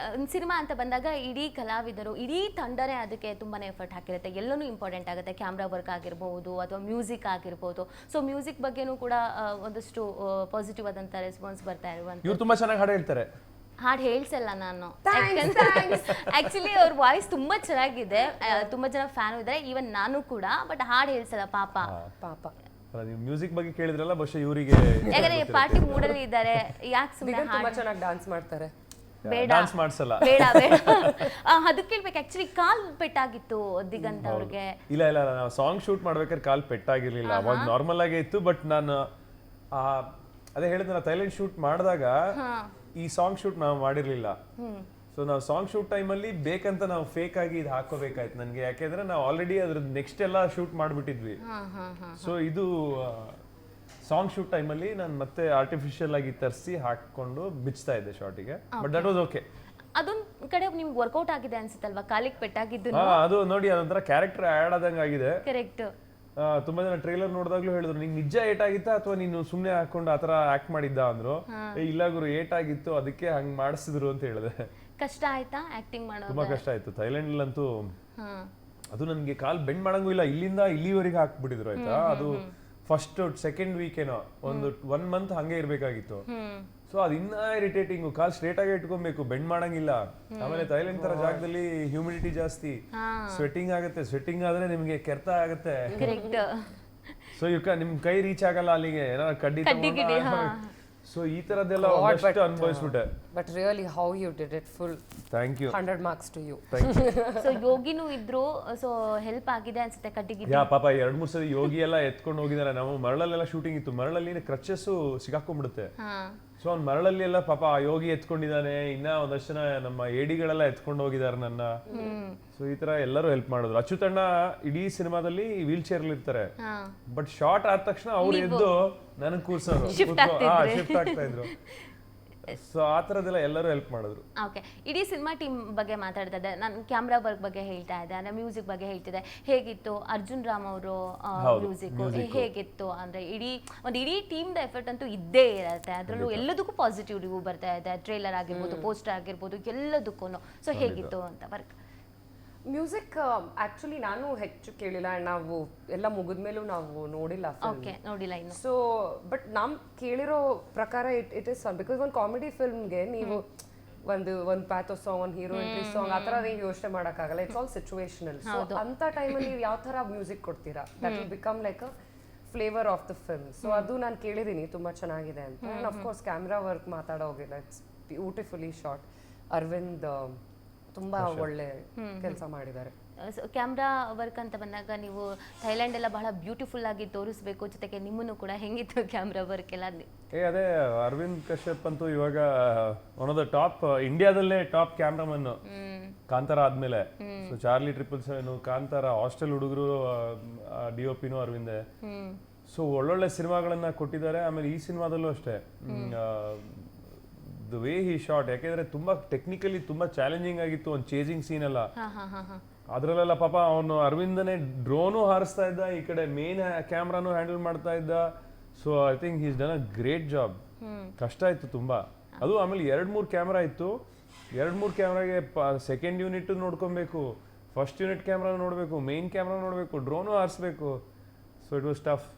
ಒಂದು ಸಿನಿಮಾ ಅಂತ ಬಂದಾಗ ಇಡೀ ಕಲಾವಿದರು ಇಡೀ ತಂಡನೇ ಅದಕ್ಕೆ ತುಂಬಾನೇ ಎಫರ್ಟ್ ಹಾಕಿರುತ್ತೆ. ಎಲ್ಲನೂ ಇಂಪಾರ್ಟೆಂಟ್ ಆಗುತ್ತೆ. ಕ್ಯಾಮ್ರಾ ವರ್ಕ್ ಆಗಿರಬಹುದು ಅಥವಾ ಮ್ಯೂಸಿಕ್ ಆಗಿರಬಹುದು. ಸೊ ಮ್ಯೂಸಿಕ್ ಬಗ್ಗೆನೂ ಕೂಡ ಒಂದಷ್ಟು ಪಾಸಿಟಿವ್ ಆದಂತ ರೆಸ್ಪಾನ್ಸ್ ಬರ್ತಾ ಇರುವಂತ. ಇವರು ತುಂಬಾ ಚೆನ್ನಾಗಿ ಹಾಡು ಹೇಳ್ತಾರೆ. ಹಾಡು ಹೇಳ್ಸಲ್ಲ ನಾನು. ಆಕ್ಚುಲಿ ಅವ್ರ ವಾಯ್ಸ್ ತುಂಬಾ ಚೆನ್ನಾಗಿದೆ. ತುಂಬಾ ಜನ ಫ್ಯಾನ್ ಇದ್ದಾರೆ, ಈವನ್ ನಾನು ಕೂಡ. ಬಟ್ ಹಾಡು ಹೇಳ್ಸಲ್ಲ ಪಾಪ. ನೀವು ಮ್ಯೂಸಿಕ್ ಬಗ್ಗೆ ಕೇಳಿದ್ರಲ್ಲ, ಬಹುಶಃ ಇವರಿಗೆ ಯಾಕಂದ್ರೆ ಪಾರ್ಟಿ ಮೂಡಲ್ಲಿ ಇದ್ದಾರೆ. ಯಾಕೆ ಸುಮ್ಮನೆ ತುಂಬಾ ಚೆನ್ನಾಗಿ ಡ್ಯಾನ್ಸ್ ಮಾಡ್ತಾರೆ. ಬೇಡ ಡ್ಯಾನ್ಸ್ ಮಾಡ್ಸಲ್ಲ. ಬೇಡ ಬೇಡ ಅದಕ್ಕೆ ಹೇಳ್ಬೇಕು. ಆಕ್ಚುಲಿ ಕಾಲ್ ಪೆಟ್ಟಾಗಿತ್ತು ದಿಗಂತ್ ಅವ್ರಿಗೆ. ಇಲ್ಲ ಇಲ್ಲ, ನಾವು ಸಾಂಗ್ ಶೂಟ್ ಮಾಡ್ಬೇಕಾದ್ರೆ ಕಾಲ್ ಪೆಟ್ಟಾಗಿರ್ಲಿಲ್ಲ. ಅವಾಗ ನಾರ್ಮಲ್ ಆಗೇ ಇತ್ತು. ಬಟ್ ನಾನು ಅದೇ ಹೇಳಿದ್ನಲ್ಲ, ಥೈಲ್ಯಾಂಡ್ ಶೂಟ್ ಮಾಡಿದಾಗ ಈ ಸಾಂಗ್ ಶೂಟ್ ನಾವು ಮಾಡಿರ್ಲಿಲ್ಲ. ಸೊ ನಾವು ಸಾಂಗ್ ಶೂಟ್ ಟೈಮಲ್ಲಿ ಬೇಕಂತ ನಾವು ಫೇಕ್ ಆಗಿ ಇದು ಹಾಕೋಬೇಕಾಯ್ತು ನನಗೆ. ಯಾಕೆಂದ್ರೆ ನಾವು ಆಲ್ರೆಡಿ ಅದ್ರದ್ದು ನೆಕ್ಸ್ಟ್ ಎಲ್ಲ ಶೂಟ್ ಮಾಡ್ಬಿಟ್ಟಿದ್ವಿ. ಸೊ ಇದು ಸಾಂಗ್ ಶೂಟ್ ಟೈಮಲ್ಲಿ ನಾನು ಮತ್ತೆ ಆರ್ಟಿಫಿಷಿಯಲ್ ಆಗಿ ತರಿಸಿ ಹಾಕೊಂಡು ಬಿಚ್ತಾ ಇದ್ದೆ ಶಾರ್ಟಿಗೆ. But that was okay. ಅದೊಂದ್ ಕಡೆ ನಿಮ್ಗೆ ವರ್ಕೌಟ್ ಆಗಿದೆ ಅನ್ಸುತ್ತಲ್ವಾ, ಕಾಲಿಗೆ ಪೆಟ್ಟಾಗಿದ್ದು? ಅದು ನೋಡಿ, ಅದೊಂದ್ರ ಕ್ಯಾರೆಕ್ಟರ್ ಆಡ್ ಆದಂಗೆ ಆಗಿದೆ. ಕರೆಕ್ಟ್. ತುಂಬಾ ಜನ ಟ್ರೈಲರ್ ನೋಡಿದಾಗ್ಲೂ ಹೇಳಿದ್ರು, ನಿಂಗೆ ನಿಜ ಏಟ್ ಆಗಿತ್ತಾ ಅಥವಾ ನೀನು ಸುಮ್ನೆ ಹಾಕೊಂಡು ಆತರ ಆಕ್ಟ್ ಮಾಡಿದ್ದ ಅಂದ್ರು. ಇಲ್ಲ ಗುರು, ಏಟ್ ಆಗಿತ್ತು, ಅದಕ್ಕೆ ಹಂಗ್ ಮಾಡಿಸಿದ್ರು ಅಂತ ಹೇಳಿದೆ. ಕಷ್ಟ ಆಯ್ತಾ ಆಕ್ಟಿಂಗ್ ಮಾಡೋದು? ತುಂಬಾ ಕಷ್ಟ ಆಯ್ತು. ಥೈಲ್ಯಾಂಡ್ ಅಂತೂ ಅದು ನನ್ಗೆ ಕಾಲ್ ಬೆಂಡ್ ಮಾಡಂಗೂ ಇಲ್ಲ, ಇಲ್ಲಿಂದ ಇಲ್ಲಿವರೆಗೆ ಹಾಕ್ಬಿಟ್ಟಿದ್ರು. ಆಯ್ತಾ, ಅದು ಫಸ್ಟ್ ಸೆಕೆಂಡ್ ವೀಕ್ ಏನೋ ಒಂದು 1 ಮಂತ್ ಹಂಗೆ ಇರ್ಬೇಕಾಗಿತ್ತು. ಸೊ ಅದು ಇನ್ನ ಇರಿಟೇಟಿಂಗ್. ಕಾಲ್ ಸ್ಟ್ರೇಟ್ ಆಗಿ ಇಟ್ಕೊಬೇಕು, ಬೆಂಡ್ ಮಾಡಂಗಿಲ್ಲ. ಆಮೇಲೆ ಥೈಲ್ಯಾಂಡ್ ತರ ಜಾಗದಲ್ಲಿ ಹ್ಯೂಮಿಡಿಟಿ ಜಾಸ್ತಿ, ಸ್ವೆಟ್ಟಿಂಗ್ ಆಗುತ್ತೆ. ಸ್ವೆಟ್ಟಿಂಗ್ ಆದ್ರೆ ನಿಮ್ಗೆ ಕೆರೆತ ಆಗುತ್ತೆ. ಸೊ ನಿಮ್ ಕೈ ರೀಚ್ ಆಗಲ್ಲ ಅಲ್ಲಿಗೆ, ಏನಾದ್ರು ಕಡ್ಡಿ. ಸೊ ಈ ತರದೆಲ್ಲ ಒಂದಷ್ಟು ಅನುಭವಿಸ್ಬಿಟ್ಟೆ. But really how you did it, full thank you. 100 marks to you. So ಯೋಗಿನೂ ಇದ್ರು, ಸೊ ಹೆಲ್ಪ್ ಆಗಿದೆ ಅನ್ಸುತ್ತೆ ಕಡ್ಡಿಗೆ. ಯಾ ಪಾಪ 2-3 ಸರಿ ಯೋಗಿ ಎಲ್ಲ ಎತ್ಕೊಂಡು ಹೋಗಿದ್ದಾರೆ. ನಾವು ಮರಳಲ್ಲೆಲ್ಲ ಶೂಟಿಂಗ್ ಇತ್ತು. ಮರಳಲ್ಲಿ ಕ್ರಚಸ್ ಸಿಗಾಕೊಂಡ್ಬಿಡುತ್ತೆ. ಸೊ ಅವ್ನು ಮರಳಲ್ಲಿ ಎಲ್ಲ ಪಾಪ ಯೋಗಿ ಎತ್ಕೊಂಡಿದ್ದಾನೆ. ಇನ್ನ ಒಂದಷ್ಟು ಜನ ನಮ್ಮ ಏಡಿಗಳೆಲ್ಲ ಎತ್ಕೊಂಡು ಹೋಗಿದ್ದಾರೆ ನನ್ನ. ಸೊ ಈ ತರ ಎಲ್ಲರೂ ಹೆಲ್ಪ್ ಮಾಡಿದ್ರು. ಅಚ್ಯುತಣ್ಣ ಇಡೀ ಸಿನಿಮಾದಲ್ಲಿ ವೀಲ್ ಚೇರ್ ಅಲ್ಲಿ ಇರ್ತಾರೆ. ಬಟ್ ಶಾರ್ಟ್ ಆದ ತಕ್ಷಣ ಅವ್ರು ಎದ್ದು ನನಗೆ ಕೂರ್ಸೋರು, ಶಿಫ್ಟ್ ಆಗ್ತಾ ಇದ್ರು. ಸೊ ಆ ತರದೆಲ್ಲ ಎಲ್ಲರೂ ಹೆಲ್ಪ್ ಮಾಡಿದ್ರು. ಓಕೆ, ಇಡೀ ಸಿನಿಮಾ ಟೀಮ್ ಬಗ್ಗೆ ಮಾತಾಡ್ತಾ ಇದ್ದೆ ನಾನು. ಕ್ಯಾಮ್ರಾ ವರ್ಕ್ ಬಗ್ಗೆ ಹೇಳ್ತಾ ಇದ್ದೆ, ಅಂದ್ರೆ ಮ್ಯೂಸಿಕ್ ಬಗ್ಗೆ ಹೇಳ್ತಿದ್ದೆ. ಹೇಗಿತ್ತು ಅರ್ಜುನ್ ರಾಮ್ ಅವರು ಮ್ಯೂಸಿಕ್ ಹೇಗಿತ್ತು ಅಂದ್ರೆ ಇಡೀ ಟೀಮ್ ದ ಎಫರ್ಟ್ ಅಂತೂ ಇದ್ದೇ ಇರುತ್ತೆ. ಅದ್ರಲ್ಲೂ ಎಲ್ಲದಕ್ಕೂ ಪಾಸಿಟಿವ್ ರಿವ್ಯೂ ಬರ್ತಾ ಇದೆ. ಟ್ರೇಲರ್ ಆಗಿರ್ಬೋದು, ಪೋಸ್ಟರ್ ಆಗಿರ್ಬೋದು, ಎಲ್ಲದಕ್ಕೂ. ಸೊ ಹೇಗಿತ್ತು ಅಂತ ವರ್ಕ್? ಮ್ಯೂಸಿಕ್ ಆಕ್ಚುಲಿ ನಾನು ಹೆಚ್ಚು ಕೇಳಿಲ್ಲ. ನಾವು ಎಲ್ಲ ಮುಗಿದ್ಮೇಲೂ ನಾವು ನೋಡಿಲ್ಲ. ನೋಡಿಲ್ಲ ಇನ್ನು. ಸೊ ಬಟ್ ನಮ್ ಕೇಳಿರೋ ಪ್ರಕಾರ ಇಟ್ ಇಸ್ ಫನ್. ಬಿಕಾಸ್ ಒಂದು ಕಾಮಿಡಿ ಫಿಲ್ಮ್ಗೆ ನೀವು ಒಂದು ಪ್ಯಾಥೋ ಸಾಂಗ್, ಒಂದು ಹೀರೋ ಎಂಟ್ರಿ ಸಾಂಗ್, ಆ ಥರ ನೀವು ಯೋಚನೆ ಮಾಡೋಕ್ಕಾಗಲ್ಲ. It's all situational. ಸೊ ಅಂಥ ಟೈಮಲ್ಲಿ ನೀವು ಯಾವ ಥರ ಮ್ಯೂಸಿಕ್ ಕೊಡ್ತೀರಾ, that will become like a flavour of the film. So ಅದು ನಾನು ಕೇಳಿದ್ದೀನಿ, ತುಂಬ ಚೆನ್ನಾಗಿದೆ ಅಂತ. ಆ್ಯಂಡ್ ಅಫ್ಕೋರ್ಸ್ ಕ್ಯಾಮ್ರಾ ವರ್ಕ್ ಮಾತಾಡೋ ಹೋಗಿಲ್ಲ. It's beautifully short. ಅರವಿಂದ್ ತುಂಬಾ ಒಳ್ಳೆ ಕೆಲಸ ಮಾಡಿದ್ದಾರೆ. ಕ್ಯಾಮ್ರಾ ವರ್ಕ್ ಅಂತ ಬಂದಾಗ ನೀವು ಥೈಲ್ಯಾಂಡ್ ಎಲ್ಲ ಬಹಳ ಬ್ಯೂಟಿಫುಲ್ ಆಗಿ ತೋರಿಸ್ಬೇಕು, ಜೊತೆಗೆ ನಿಮ್ಮನ್ನು ಕೂಡ ಹೆಂಗಿತ್ತು ಕ್ಯಾಮ್ರಾ ವರ್ಕ್ ಎಲ್ಲ? ಅದೇ ಅರವಿಂದ್ ಕಶ್ಯಪ್ ಅಂತೂ ಇವಾಗ ಒನ್ ಆಫ್ ದ ಟಾಪ್, ಇಂಡಿಯಾದಲ್ಲೇ ಟಾಪ್ ಕ್ಯಾಮ್ರಾಮನ್. ಕಾಂತಾರ ಆದ್ಮೇಲೆ. ಸೊ ಚಾರ್ಲಿ 777, ಕಾಂತಾರ, ಹಾಸ್ಟೆಲ್ ಹುಡುಗರು, DOPನೂ ಅರವಿಂದೇ. ಸೊ ಒಳ್ಳೊಳ್ಳೆ ಸಿನಿಮಾಗಳನ್ನ ಕೊಟ್ಟಿದ್ದಾರೆ. ಆಮೇಲೆ ಈ ಸಿನಿಮಾದಲ್ಲೂ ಅಷ್ಟೇ ದ ವೇ ಹಿ ಶಾಟ್, ಯಾಕೆಂದ್ರೆ ತುಂಬಾ ಟೆಕ್ನಿಕಲಿ ತುಂಬಾ ಚಾಲೆಂಜಿಂಗ್ ಆಗಿತ್ತು. ಒಂದು ಚೇಜಿಂಗ್ ಸೀನ್ ಎಲ್ಲ, ಅದ್ರಲ್ಲೆಲ್ಲ ಪಾಪ ಅವನು ಅರವಿಂದನೇ ಡ್ರೋನು ಹಾರಿಸ್ತಾ ಇದ್ದ, ಈ ಕಡೆ ಮೇನ್ ಕ್ಯಾಮ್ರಾನು ಹ್ಯಾಂಡಲ್ ಮಾಡ್ತಾ ಇದ್ದ. So I think he's done a great job. ಕಷ್ಟ ಇತ್ತು ತುಂಬಾ ಅದು. ಆಮೇಲೆ 2-3 ಕ್ಯಾಮ್ರಾ ಇತ್ತು. 2-3 ಕ್ಯಾಮ್ರಾಗೆ ಸೆಕೆಂಡ್ ಯೂನಿಟ್ ನೋಡ್ಕೊಬೇಕು, ಫಸ್ಟ್ ಯೂನಿಟ್ ಕ್ಯಾಮ್ರಾ ನೋಡ್ಬೇಕು, ಮೇನ್ ಕ್ಯಾಮ್ರಾ ನೋಡ್ಬೇಕು, ಡ್ರೋನು ಹಾರಿಸ್ಬೇಕು. So it was tough.